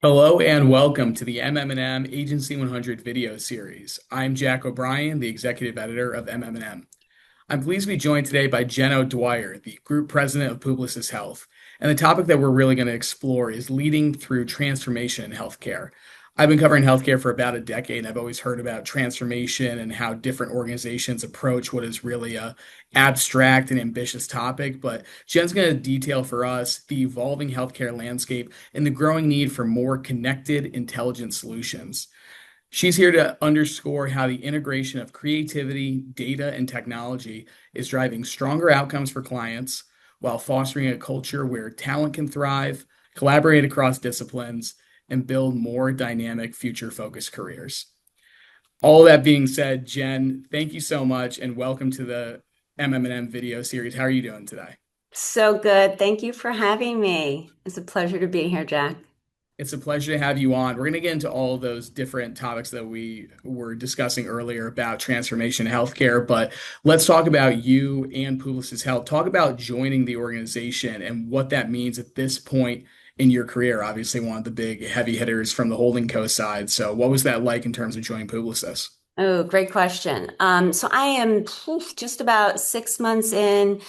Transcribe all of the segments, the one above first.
Hello and welcome to the MM+M Agency 100 video series. I'm Jack O'Brien, the executive editor of MM+M. I'm pleased to be joined today by Jen O'Dwyer, the group president of Publicis Health. And the topic that we're really going to explore is leading through transformation in healthcare. I've been covering healthcare for about a decade, and I've always heard about transformation and how different organizations approach what is really a abstract and ambitious topic. But Jen's going to detail for us the evolving healthcare landscape and the growing need for more connected, intelligent solutions. She's here to underscore how the integration of creativity, data, and technology is driving stronger outcomes for clients while fostering a culture where talent can thrive, collaborate across disciplines, and build more dynamic, future-focused careers. All that being said, Jen, thank you so much and welcome to the MM+M video series. How are you doing today? So good. Thank you for having me. It's a pleasure to be here, Jack. It's a pleasure to have you on. We're going to get into all of those different topics that we were discussing earlier about transformation in healthcare, but let's talk about you and Publicis Health. Talk about joining the organization and what that means at this point in your career. Obviously, one of the big heavy hitters from the holding co side. So, what was that like in terms of joining Publicis? Oh, great question. So I am just about 6 months in.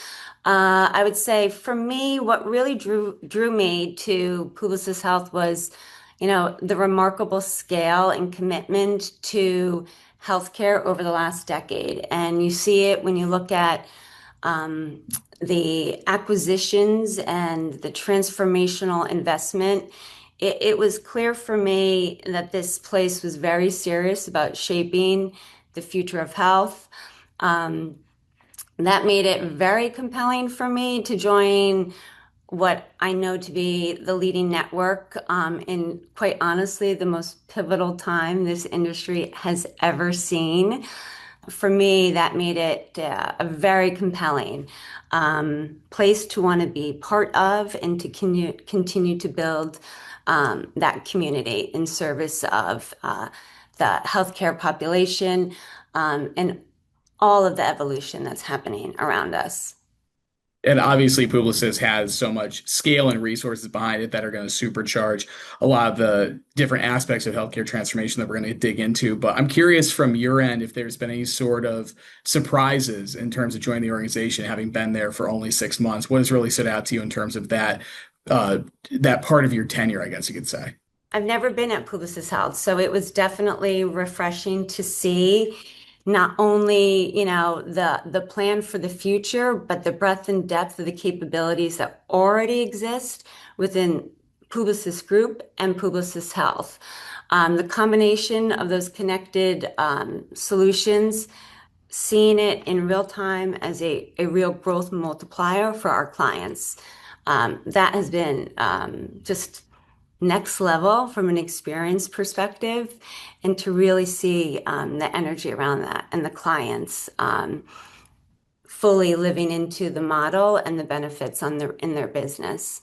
I would say for me, what really drew me to Publicis Health was, the remarkable scale and commitment to healthcare over the last decade. And you see it when you look at um, the acquisitions and the transformational investment. It was clear for me that this place was very serious about shaping the future of health. Um, that made it very compelling for me to join what I know to be the leading network, in quite honestly, the most pivotal time this industry has ever seen. For me, that made it a very compelling place to want to be part of and to continue to build that community in service of the healthcare population and all of the evolution that's happening around us. And obviously, Publicis has so much scale and resources behind it that are going to supercharge a lot of the different aspects of healthcare transformation that we're going to dig into. But I'm curious from your end if there's been any sort of surprises in terms of joining the organization, having been there for only 6 months. What has really stood out to you in terms of uh, that part of your tenure, I guess you could say? I've never been at Publicis Health, so it was definitely refreshing to see not only, the plan for the future, but the breadth and depth of the capabilities that already exist within Publicis Group and Publicis Health. The combination of those connected solutions, seeing it in real time as a real growth multiplier for our clients. That has been just next level from an experience perspective, and to really see the energy around that and the clients fully living into the model and the benefits in their business.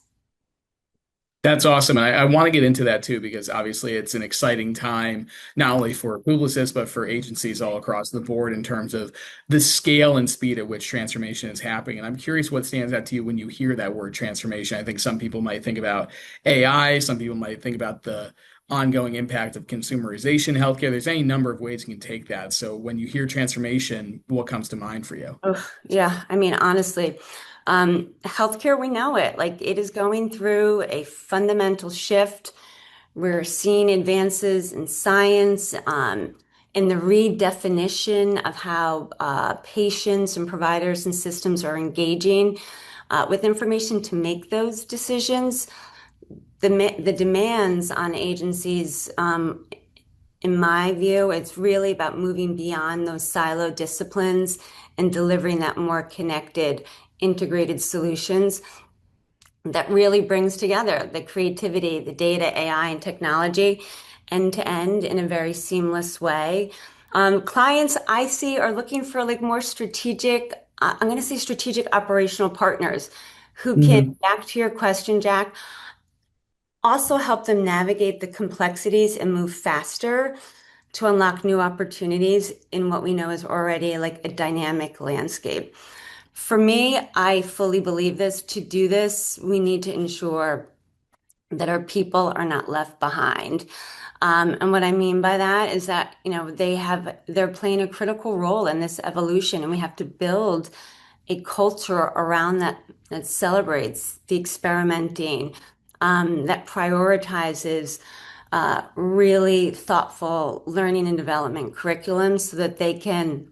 That's awesome. And I want to get into that too, because obviously it's an exciting time, not only for Publicis, but for agencies all across the board in terms of the scale and speed at which transformation is happening. And I'm curious what stands out to you when you hear that word transformation. I think some people might think about AI, some people might think about the ongoing impact of consumerization in healthcare. There's any number of ways you can take that. So when you hear transformation, what comes to mind for you? Oh, yeah, I mean, honestly, healthcare, we know it. Like it is going through a fundamental shift. We're seeing advances in science, in the redefinition of how patients and providers and systems are engaging with information to make those decisions. The demands on agencies, in my view, it's really about moving beyond those silo disciplines and delivering that more connected, integrated solutions that really brings together the creativity, the data, AI, and technology end to end in a very seamless way. Clients I see are looking for like more strategic, I'm going to say strategic operational partners who can, Mhm. back to your question, Jack, also help them navigate the complexities and move faster to unlock new opportunities in what we know is already like a dynamic landscape. For me, I fully believe this. To do this, we need to ensure that our people are not left behind. And what I mean by that is that, they're playing a critical role in this evolution, and we have to build a culture around that celebrates the experimenting, that prioritizes really thoughtful learning and development curriculums so that they can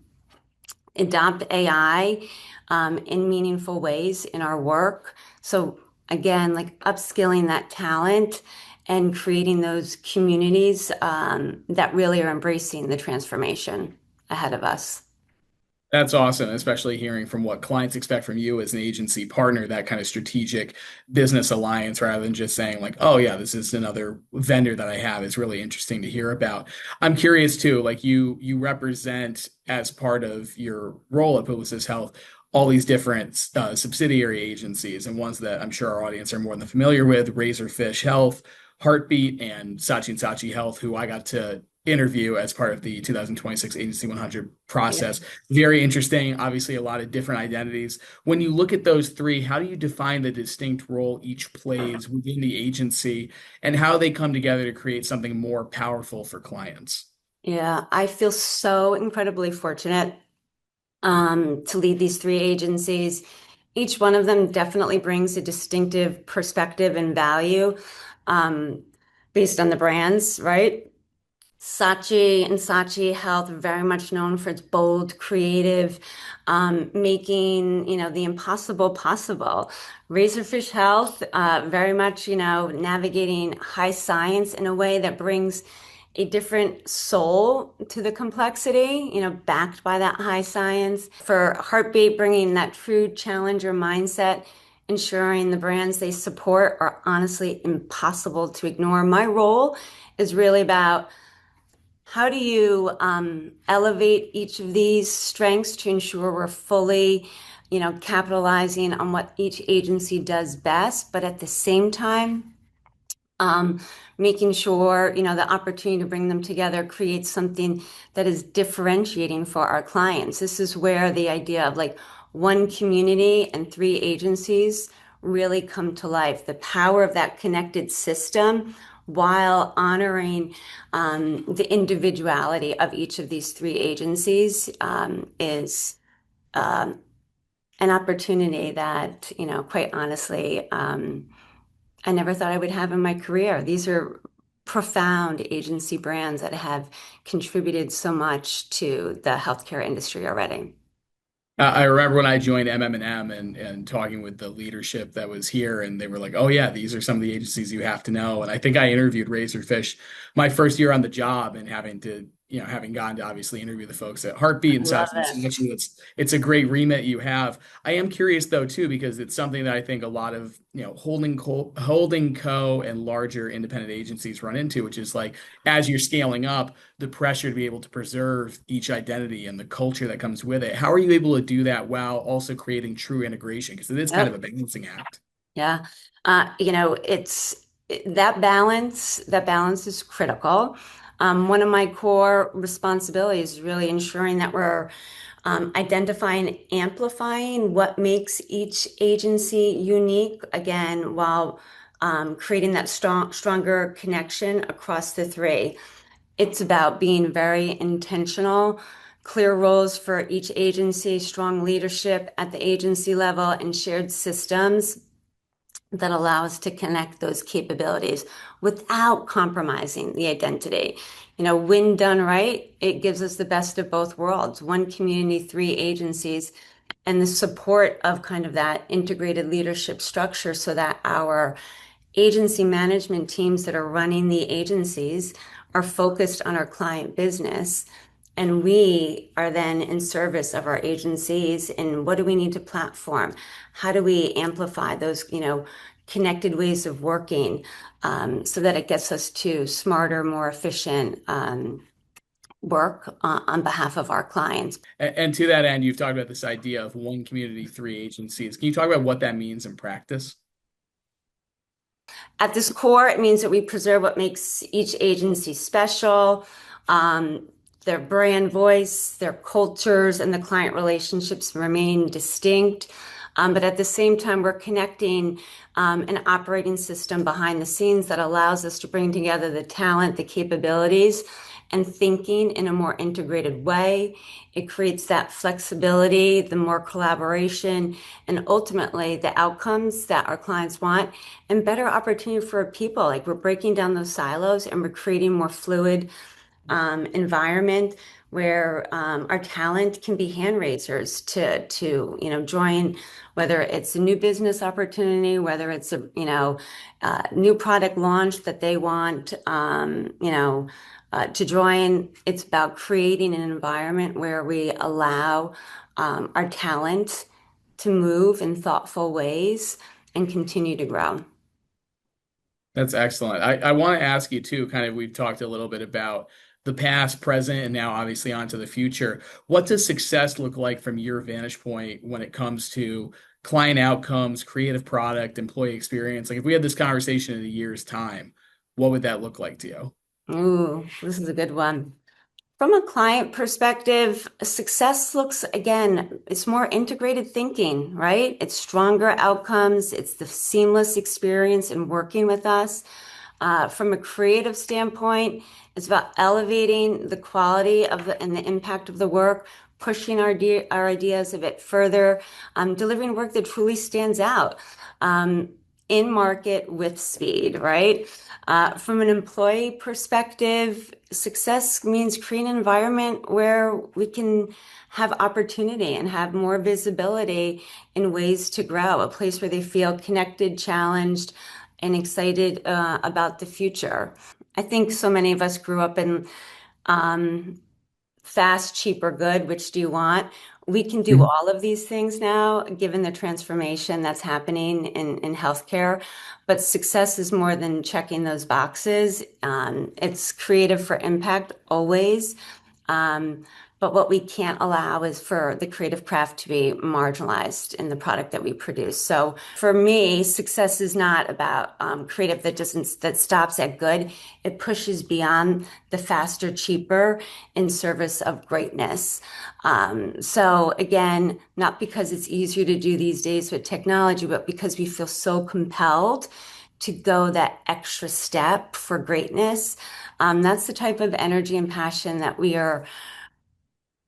adopt AI in meaningful ways in our work. So again, like upskilling that talent and creating those communities that really are embracing the transformation ahead of us. That's awesome, especially hearing from what clients expect from you as an agency partner, that kind of strategic business alliance rather than just saying like, oh yeah, this is another vendor that I have is really interesting to hear about. I'm curious too, like you represent as part of your role at Publicis Health all these different subsidiary agencies and ones that I'm sure our audience are more than familiar with, Razorfish Health, Heartbeat, and Saatchi Health, who I got to interview as part of the 2026 Agency 100 Yeah. process. Very interesting. Obviously, a lot of different identities. When you look at those three, how do you define the distinct role each plays within the agency and how they come together to create something more powerful for clients? Yeah, I feel so incredibly fortunate to lead these three agencies. Each one of them definitely brings a distinctive perspective and value um, based on the brands, right? Saatchi and Saatchi Health are very much known for its bold, creative, making, the impossible possible. Razorfish Health, very much, navigating high science in a way that brings a different soul to the complexity, backed by that high science. For Heartbeat, bringing that true challenger mindset, ensuring the brands they support are honestly impossible to ignore. My role is really about how do you elevate each of these strengths to ensure we're fully, capitalizing on what each agency does best, but at the same time, um, making sure, the opportunity to bring them together creates something that is differentiating for our clients. This is where the idea of like one community and three agencies really come to life. The power of that connected system while honoring the individuality of each of these three agencies is an opportunity that, quite honestly, I never thought I would have in my career. These are profound agency brands that have contributed so much to the healthcare industry already. I remember when I joined MM+M and talking with the leadership that was here, and they were like, "Oh yeah, these are some of the agencies you have to know." And I think I interviewed Razorfish my first year on the job, and having gone to obviously interview the folks at Heartbeat and Love such. And so it. actually, it's a great remit you have. I am curious though too because it's something that I think a lot of holding co and larger independent agencies run into, which is like as you're scaling up the pressure to be able to preserve each identity and the culture that comes with it. How are you able to do that while also creating true integration? Because it is kind of a Yep. balancing act. Yeah. It's that balance is critical. One of my core responsibilities is really ensuring that we're identifying, amplifying what makes each agency unique, again, while creating that stronger connection across the three. It's about being very intentional, clear roles for each agency, strong leadership at the agency level, and shared systems that allow us to connect those capabilities without compromising the identity. When done right, it gives us the best of both worlds. One community, three agencies, and the support of kind of that integrated leadership structure so that our agency management teams that are running the agencies are focused on our client business. And we are then in service of our agencies. And what do we need to platform? How do we amplify those, connected ways of working so that it gets us to smarter, more efficient work on behalf of our clients? And to that end, you've talked about this idea of one community, three agencies. Can you talk about what that means in practice? At this core, it means that we preserve what makes each agency special, um, their brand voice, their cultures, and the client relationships remain distinct. But at the same time, we're connecting an operating system behind the scenes that allows us to bring together the talent, the capabilities, and thinking in a more integrated way. It creates that flexibility, the more collaboration, and ultimately the outcomes that our clients want and better opportunity for people. Like we're breaking down those silos and we're creating more fluid environment where our talent can be hand raisers to join, whether it's a new business opportunity, whether it's a new product launch that they want to join. It's about creating an environment where we allow our talent to move in thoughtful ways and continue to grow. That's excellent. I want to ask you too, kind of, we've talked a little bit about the past, present, and now obviously onto the future. What does success look like from your vantage point when it comes to client outcomes, creative product, employee experience? Like if we had this conversation in a year's time, what would that look like to you? Ooh, this is a good one. From a client perspective, success looks, again, it's more integrated thinking, right? It's stronger outcomes. It's the seamless experience in working with us. From a creative standpoint, it's about elevating the quality of and the impact of the work, pushing our ideas a bit further, delivering work that truly stands out. Um, in market with speed, right? From an employee perspective, success means creating an environment where we can have opportunity and have more visibility in ways to grow, a place where they feel connected, challenged, and excited about the future. I think so many of us grew up in um, fast, cheap, or good. Which do you want? We can do Mhm. all of these things now, given the transformation that's happening in healthcare. But success is more than checking those boxes. It's creative for impact always. Um, but what we can't allow is for the creative craft to be marginalized in the product that we produce. So for me, success is not about creative that stops at good. It pushes beyond the faster, cheaper in service of greatness. So again, not because it's easier to do these days with technology, but because we feel so compelled to go that extra step for greatness. That's the type of energy and passion that we are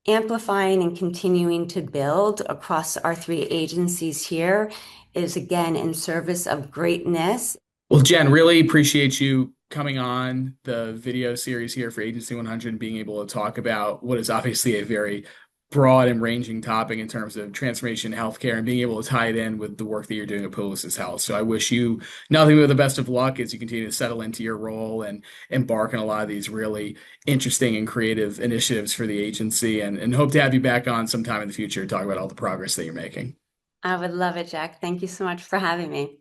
amplifying and continuing to build across our three agencies here is again in service of greatness. Well, Jen, really appreciate you coming on the video series here for Agency 100 and being able to talk about what is obviously a very broad and ranging topic in terms of transformation in healthcare and being able to tie it in with the work that you're doing at Publicis Health. So I wish you nothing but the best of luck as you continue to settle into your role and embark on a lot of these really interesting and creative initiatives for the agency and hope to have you back on sometime in the future to talk about all the progress that you're making. I would love it, Jack. Thank you so much for having me.